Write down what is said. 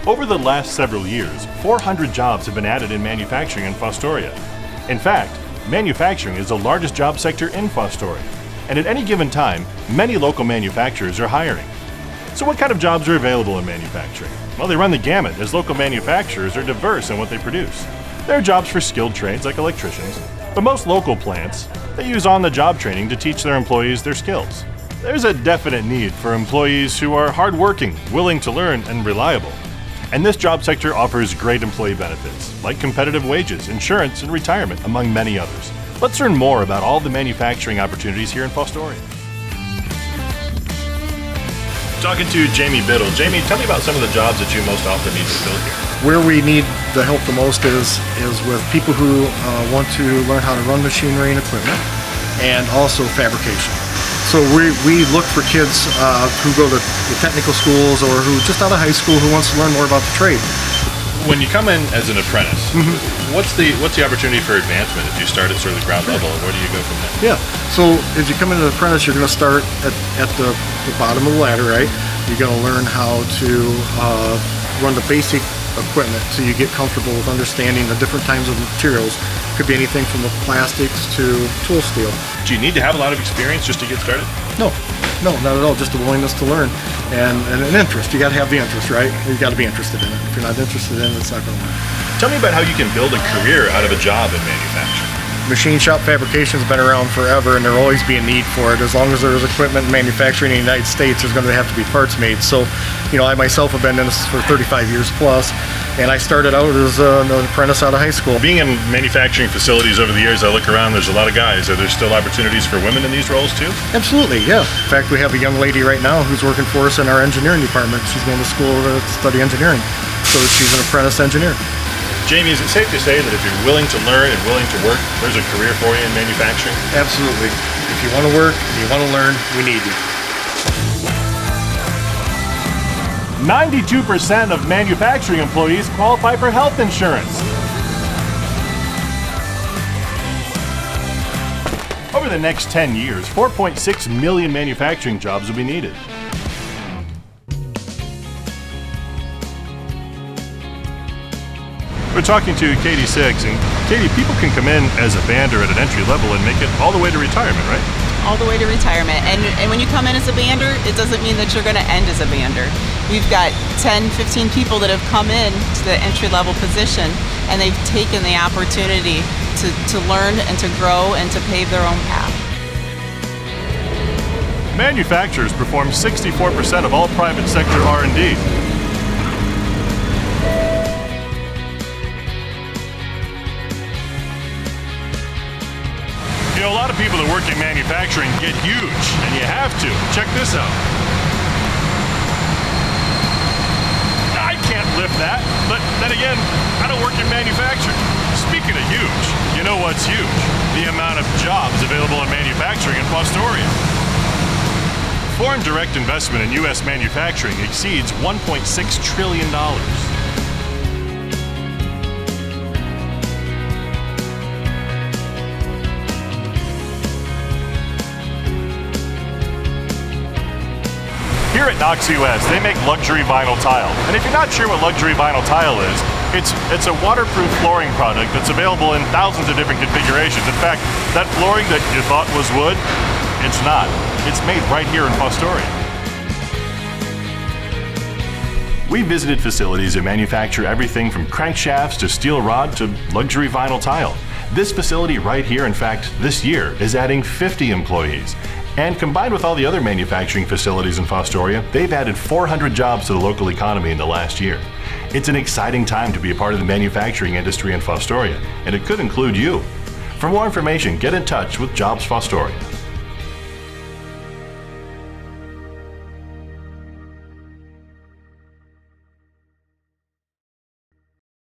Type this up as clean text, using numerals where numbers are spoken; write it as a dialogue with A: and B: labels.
A: Over the last several years, 400 jobs have been added in manufacturing in Fostoria. In fact, manufacturing is the largest job sector in Fostoria, and at any given time, many local manufacturers are hiring. So what kind of jobs are available in manufacturing? Well, they run the gamut, as local manufacturers are diverse in what they produce. There are jobs for skilled trades like electricians, but most local plants, they use on-the-job training to teach their employees their skills. There's a definite need for employees who are hardworking, willing to learn, and reliable. And this job sector offers great employee benefits, like competitive wages, insurance, and retirement, among many others. Let's learn more about all the manufacturing opportunities here in Fostoria. Talking to Jamie Biddle. Jamie, tell me about some of the jobs that you most often need to fill here.
B: Where we need the help the most is with people who want to learn how to run machinery and equipment, and also fabrication. So we look for kids who go to the technical schools or who just out of high school who wants to learn more about the trade.
A: When you come in as an apprentice, what's the opportunity for advancement if you start at sort of the ground level, and where do you go from there?
B: Yeah, so as you come into the apprentice, you're going to start at the bottom of the ladder, right? You're going to learn how to run the basic equipment, so you get comfortable with understanding the different types of materials. Could be anything from the plastics to tool steel.
A: Do you need to have a lot of experience just to get started?
B: No, not at all. Just a willingness to learn and an interest. You got to have the interest, right? You got to be interested in it. If you're not interested in it, it's not going to work.
A: Tell me about how you can build a career out of a job in manufacturing.
B: Machine shop fabrication has been around forever, and there will always be a need for it. As long as there's equipment manufacturing in the United States, there's going to have to be parts made. So, I myself have been in this for 35 years plus, and I started out as an apprentice out of high school.
A: Being in manufacturing facilities over the years, I look around, there's a lot of guys. Are there still opportunities for women in these roles too?
B: Absolutely, yeah. In fact, we have a young lady right now who's working for us in our engineering department. She's going to school to study engineering, so she's an apprentice engineer.
A: Jamie, is it safe to say that if you're willing to learn and willing to work, there's a career for you in manufacturing?
B: Absolutely. If you want to work and you want to learn, we need you.
A: 92% of manufacturing employees qualify for health insurance. Over the next 10 years, 4.6 million manufacturing jobs will be needed. We're talking to Katie Six, and Katie, people can come in as a bander at an entry level and make it all the way to retirement, right?
C: All the way to retirement. And when you come in as a bander, it doesn't mean that you're going to end as a bander. We've got 10, 15 people that have come in to the entry level position, and they've taken the opportunity to learn and to grow and to pave their own path.
A: Manufacturers perform 64% of all private sector R&D. A lot of people that work in manufacturing get huge, and you have to. Check this out. I can't lift that, but then again, I don't work in manufacturing. Speaking of huge, you know what's huge? The amount of jobs available in manufacturing in Fostoria. Foreign direct investment in U.S. manufacturing exceeds $1.6 trillion. Here at NOX US, they make luxury vinyl tile. And if you're not sure what luxury vinyl tile is, it's a waterproof flooring product that's available in thousands of different configurations. In fact, that flooring that you thought was wood, it's not. It's made right here in Fostoria. We visited facilities that manufacture everything from crankshafts to steel rod to luxury vinyl tile. This facility right here, in fact, this year, is adding 50 employees. And combined with all the other manufacturing facilities in Fostoria, they've added 400 jobs to the local economy in the last year. It's an exciting time to be a part of the manufacturing industry in Fostoria, and it could include you. For more information, get in touch with Jobs Fostoria.